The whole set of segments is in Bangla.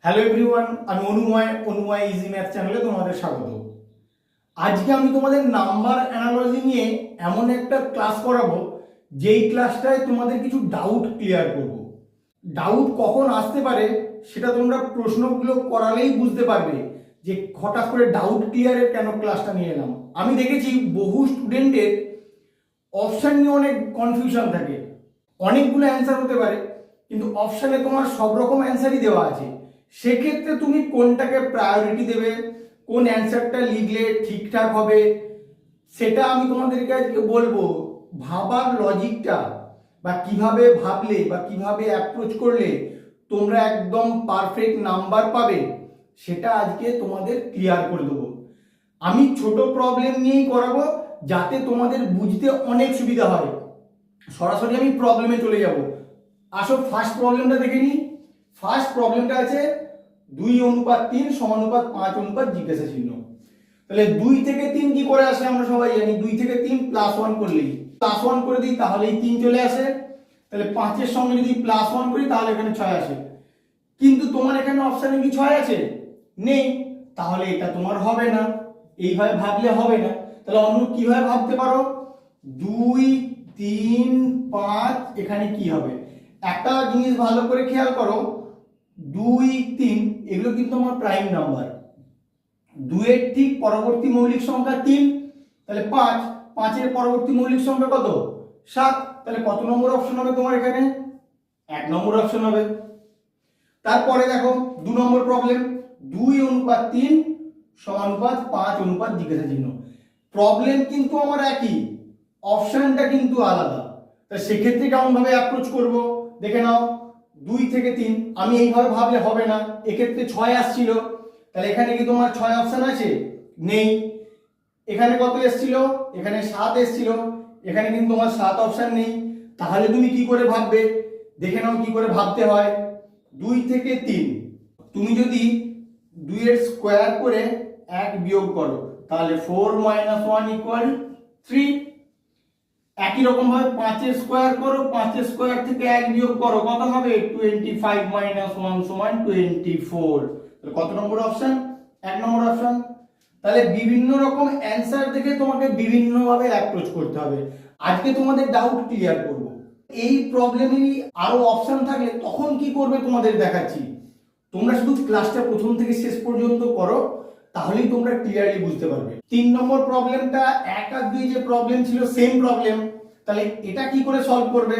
হ্যালো এভরিওয়ান, আমি অনুময় ইজি ম্যাথ চ্যানেলে তোমাদের স্বাগত। আজকে আমি তোমাদের নাম্বার অ্যানালজি নিয়ে এমন একটা ক্লাস করাবো যেই ক্লাসটায় তোমাদের কিছু ডাউট ক্লিয়ার করব। ডাউট কখন আসতে পারে সেটা তোমরা প্রশ্নগুলো করালেই বুঝতে পারবে যে হঠাৎ করে ডাউট ক্লিয়ারের কেন ক্লাসটা নিয়ে এলাম। আমি দেখেছি বহু স্টুডেন্টের অপশান নিয়ে অনেক কনফিউশন থাকে। অনেকগুলো অ্যান্সার হতে পারে, কিন্তু অপশানে তোমার সব রকম অ্যান্সারই দেওয়া আছে। সেক্ষেত্রে তুমি কোনটাকে প্রায়োরিটি দেবে, কোন অ্যান্সারটা লিখলে ঠিকঠাক হবে, সেটা আমি তোমাদেরকে আজকে বলবো। ভাবার লজিকটা বা কিভাবে ভাবলে বা কিভাবে অ্যাপ্রোচ করলে তোমরা একদম পারফেক্ট নাম্বার পাবে, সেটা আজকে তোমাদের ক্লিয়ার করে দেবো। আমি ছোট প্রবলেম নিয়েই করাবো যাতে তোমাদের বুঝতে অনেক সুবিধা হয়। সরাসরি আমি প্রবলেমে চলে যাব। আসো ফার্স্ট প্রবলেমটা দেখে নিই। ফার্স্ট প্রবলেমটা আছে 2:3 সমানুপাত 5 জিজ্ঞাসা চিহ্ন। তাহলে 2 থেকে 3 কি করে আসে আমরা সবাই জানি। 2 থেকে 3 +1 করলেই, +1 করে দিই তাহলেই 3 চলে আসে। তাহলে 5 এর সঙ্গে যদি +1 করি তাহলে এখানে 6 আসে। কিন্তু তোমার এখানে অপশানে কি 6 আছে? নেই। তাহলে এটা তোমার হবে না, এইভাবে ভাবলে হবে না। তাহলে অন্য কিভাবে ভাবতে পারো? 2, 3, 5 এখানে কি হবে? একটা জিনিস ভালো করে খেয়াল করো, 2, 3 এগুলো কিন্তু আমার প্রাইম নাম্বার। 2 এর ঠিক পরবর্তী মৌলিক সংখ্যা 3, তাহলে 5। 5 এর পরবর্তী মৌলিক সংখ্যা কত? 7। তাহলে কত নম্বর অপশন হবে তোমার এখানে? 1 নম্বর অপশন হবে। তারপরে দেখো 2 নম্বর প্রবলেম, 2:3 সমানুপাত 5 জিজ্ঞাসা চিহ্ন। প্রবলেম কিন্তু আমার একই, অপশনটা কিন্তু আলাদা। তা সেক্ষেত্রে কেমন ভাবে অ্যাপ্রোচ করব দেখে নাও। 2 থেকে 3 আমি এইভাবে ভাবলে হবে না, এক্ষেত্রে 6 আসছিল। তাহলে এখানে কি তোমার 6 অপশন আছে? নেই। এখানে কত এসেছিল? এখানে 7 এসেছিল। এখানে কিন্তু তোমার 7 অপশন নেই। তাহলে তুমি কি করে ভাববে দেখে নাও কি করে ভাবতে হয়। 2 থেকে 3 তুমি যদি 2 এর স্কোয়ার করে 1 বিয়োগ করো তাহলে 4 - 1 = 3। একই রকম ভাবে 5 এর স্কোয়ার করো, 5 এর স্কোয়ার থেকে 1 বিয়োগ করো, কত হবে? 25 - 1 = 24। তাহলে কত নম্বর অপশন? 1 নম্বর অপশন। তাহলে বিভিন্ন রকম অ্যানসার দেখে তোমাকে বিভিন্ন ভাবে অ্যাপ্রোচ করতে হবে। আজকে তোমাদের ডাউট ক্লিয়ার করব। এই প্রবলেমেরই আরো অপশন থাকলে তখন কি করবে তোমাদের দেখাচ্ছি। তোমরা শুধু ক্লাসটা প্রথম থেকে শেষ পর্যন্ত করো, তাহলেই তোমরা ক্লিয়ারলি বুঝতে পারবে। 3 নম্বর প্রবলেমটা 1 আর 2 যে প্রবলেম ছিল সেম প্রবলেম। তাহলে এটা কি করে সলভ করবে?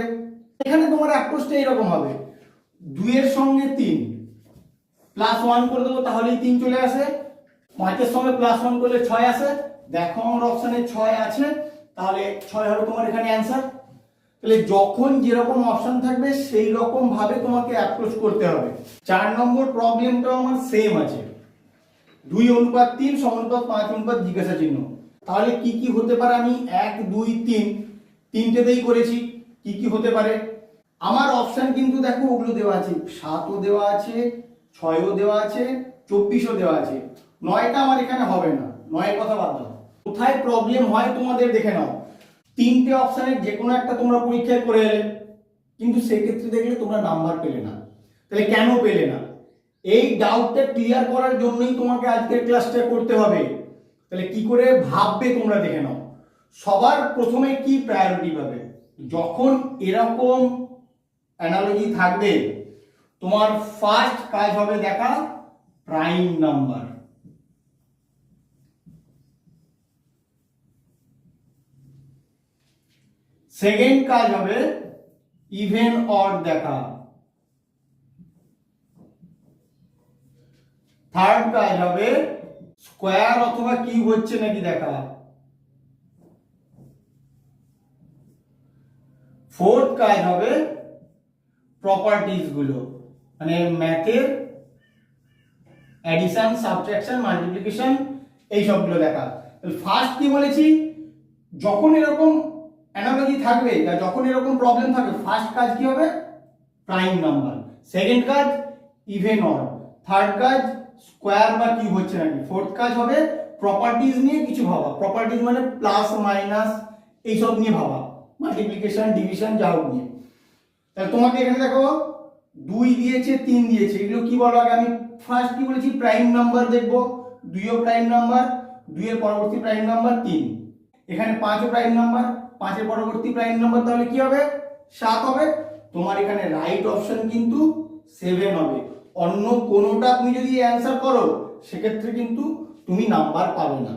এখানে তোমার অ্যাপ্রোচটা এরকম হবে, 2 এর সঙ্গে 3 +1 করে দেবো তাহলেই 3 চলে আসে। 5 এর সঙ্গে +1 করলে 6 আসে। দেখো আমার অপশনে 6 আছে, তাহলে 6 হবে তোমার এখানে অ্যান্সার। তাহলে যখন যেরকম অপশন থাকবে সেই রকম ভাবে তোমাকে অ্যাপ্রোচ করতে হবে। 4 নম্বর প্রবলেমটাও আমার সেম আছে, 2:3 সমানুপাত 5 জিজ্ঞাসা চিহ্ন। তাহলে কি কি হতে পারে? আমি 1, 2, 3 তিনটেতেই করেছি। কি কি হতে পারে? আমার অপশন কিন্তু দেখো ওগুলো দেওয়া আছে, 7ও দেওয়া আছে, 6ও দেওয়া আছে, 24ও দেওয়া আছে। 9টা আমার এখানে হবে না, 9 কথা বাদ দাও। কোথায় প্রবলেম হয় তোমাদের দেখে নাও। 3টে অপশনের যে কোনো একটা তোমরা পরীক্ষায় করে এলে, কিন্তু সেক্ষেত্রে দেখলে তোমরা নাম্বার পেলে না। তাহলে কেন পেলে না? এই ডাউটটা ক্লিয়ার করার জন্যই তোমাকে আজকের ক্লাসটা করতে হবে। তাহলে কি করে ভাববে তোমরা দেখে নাও। সবার প্রথমে কি প্রায়োরিটি পাবে? যখন এরকম অ্যানালজি থাকবে, তোমার ফার্স্ট কাজ হবে দেখা প্রাইম নাম্বার। সেকেন্ড কাজ হবে ইভেন অড দেখা। থার্ড কাজ হবে স্কোয়ার অথবা কিউব হচ্ছে নাকি দেখা। ফোর্থ কাজ হবে প্রপার্টিজ গুলো, মানে ম্যাথের অ্যাডিশন, সাবট্রাকশন, মাল্টিপ্লিকেশন এই সবগুলো দেখা। ফার্স্ট কি বলেছি? যখন এরকম অ্যানালজি থাকবে বা যখন এরকম প্রবলেম থাকবে, ফার্স্ট কাজ কি হবে? Prime number. সেকেন্ড কাজ ইভেন অড। থার্ড কাজ স্কোয়ার বা কিউব হচ্ছে নাকি। ফোর্থ কাজ হবে প্রপার্টিজ নিয়ে কিছু ভাবা। প্রপার্টিজ মানে প্লাস মাইনাস এইসব নিয়ে ভাবা, মাল্টিপ্লিকেশন, ডিভিশন যা হোক নিয়ে। তাহলে তোমাকে এখানে দেখো 2 দিয়েছে 3 দিয়েছে, এগুলো কি বলো আগে? আমি ফার্স্ট কি বলেছি? প্রাইম নাম্বার দেখব। 2 ও প্রাইম নাম্বার, 2 এর পরবর্তী প্রাইম নাম্বার 3। এখানে 5 ও প্রাইম নাম্বার, 5 এর পরবর্তী প্রাইম নাম্বার তাহলে কি হবে? 7 হবে। তোমার এখানে রাইট অপশন কিন্তু 7 হবে। অন্য কোনোটা তুমি যদি অ্যান্সার করো সেক্ষেত্রে কিন্তু তুমি নাম্বার পাবে না।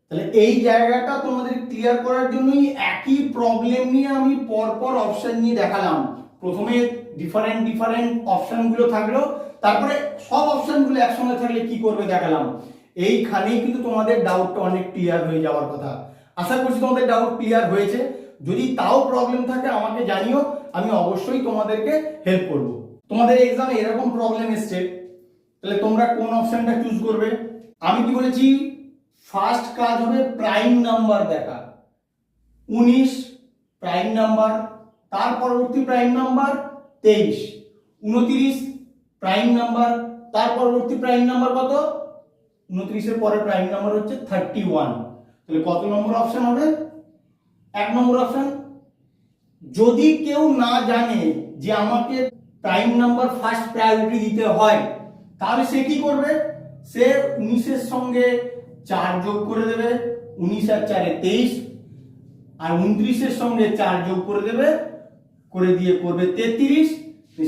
তাহলে এই জায়গাটা তোমাদের ক্লিয়ার করার জন্যই একই প্রবলেম নিয়ে আমি পরপর অপশন নিয়ে দেখালাম। প্রথমে ডিফারেন্ট অপশনগুলো থাকলো, তারপরে সব অপশনগুলো একসঙ্গে থাকলে কি করবে দেখালাম। এইখানেই কিন্তু তোমাদের ডাউটটা অনেক ক্লিয়ার হয়ে যাওয়ার কথা। আশা করছি তোমাদের ডাউট ক্লিয়ার হয়েছে। যদি তাও প্রবলেম থাকে আমাকে জানিও, আমি অবশ্যই তোমাদেরকে হেল্প করব। তোমাদের এক্সামে এরকম প্রবলেম এসছে, তাহলে তোমরা কোন অপশনটা চুজ করবে? আমি কি বলেছি? ফার্স্ট কাজ হবে প্রাইম নাম্বার দেখা। 19 প্রাইম নাম্বার, তার পরবর্তী প্রাইম নাম্বার 23। 29 প্রাইম নাম্বার, তার পরবর্তী প্রাইম নাম্বার কত? 29 এর পরে প্রাইম নাম্বার হচ্ছে 31। তাহলে কত নম্বর অপশন হবে? 1 নম্বর অপশন। যদি কেউ না জানে যে আমাকে প্রাইম নাম্বার ফার্স্ট প্রায়োরিটি দিতে হয়, তাহলে সে কি করবে? সে 19 এর সঙ্গে 4 যোগ করে দেবে, 19 আর 4 এ 23, আর 29 এর সঙ্গে 4 যোগ করে দেবে, করে দিয়ে করবে 33।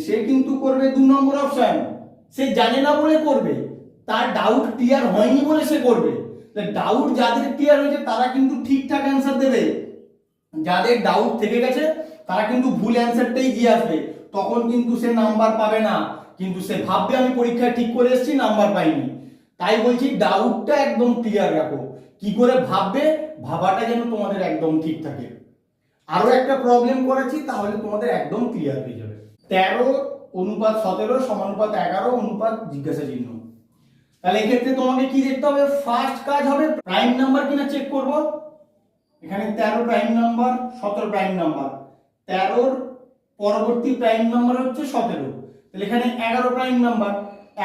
সে কিন্তু করবে 2 নম্বর অপশন। সে জানে না বলে করবে, তার ডাউট ক্লিয়ার হয়নি বলে সে করবে। ডাউট যাদের ক্লিয়ার হয়েছে তারা কিন্তু ঠিকঠাক অ্যান্সার দেবে, যাদের ডাউট থেকে গেছে তারা কিন্তু ভুল অ্যান্সারটাই দিয়ে আসবে। তখন কিন্তু সে নাম্বার পাবে না, কিন্তু সে ভাববে আমি পরীক্ষায় ঠিক করে এসেছি, নাম্বার পাইনি। তাই বলছি ডাউটটা একদম ক্লিয়ার রাখো। কি করে ভাববে, ভাবাটা যেন তোমাদের একদম ঠিক থাকে। আরো একটা প্রবলেম করেছি, তাহলে তোমাদের একদম ক্লিয়ার হয়ে যাবে। 13:17 সমানুপাত 11 অনুপাত জিজ্ঞাসা চিহ্ন। তাহলে এক্ষেত্রে তোমাকে কি দেখতে হবে? ফার্স্ট কাজ হবে প্রাইম নাম্বার কিনা চেক করব। এখানে 13 প্রাইম নাম্বার, 17 প্রাইম নাম্বার। 13 পরবর্তী প্রাইম নাম্বার হচ্ছে 17। তাহলে এখানে 11 প্রাইম নাম্বার,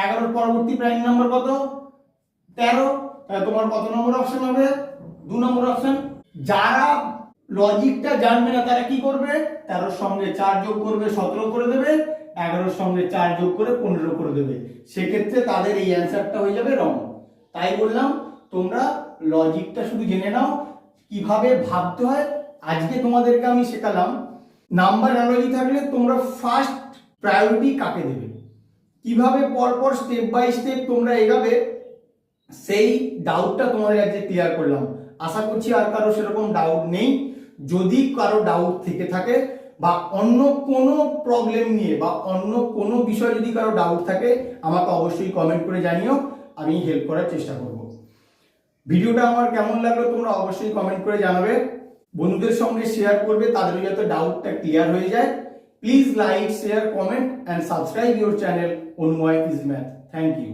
11 পরবর্তী প্রাইম নাম্বার কত? 13। তাহলে তোমার কত নম্বর অপশন হবে? 2 নম্বর অপশন। যারা লজিকটা জানবে না তারা কি করবে? 13 সঙ্গে 4 যোগ করবে, 17 করে দেবে, 11 সঙ্গে 4 যোগ করে 15 করে দেবে। সেক্ষেত্রে তাদের এই অ্যান্সারটা হয়ে যাবে রং। তাই বললাম তোমরা লজিকটা শুধু জেনে নাও, কিভাবে ভাবতে হয় আজকে তোমাদেরকে আমি শেখালাম। নাম্বার অ্যানালজি থাকলে তোমরা ফার্স্ট প্রায়োরিটি কাকে দেবে, কিভাবে পরপর স্টেপ বাই স্টেপ তোমরা এগাবে, সেই ডাউটটা তোমাদের আজকে ক্লিয়ার করলাম। আশা করছি আর কারো সেরকম ডাউট নেই। যদি কারো ডাউট থেকে থাকে বা অন্য কোনো প্রবলেম নিয়ে বা অন্য কোনো বিষয় যদি কারো ডাউট থাকে আমাকে অবশ্যই কমেন্ট করে জানিও, আমি হেল্প করার চেষ্টা করব। ভিডিওটা আমার কেমন লাগলো তোমরা অবশ্যই কমেন্ট করে জানাবে, বন্ধুদের সঙ্গে শেয়ার করবে, তাদের যাতে ডাউটটা ক্লিয়ার হয়ে যায়। Please like, share, comment and subscribe your channel Anumoy is math. Thank you.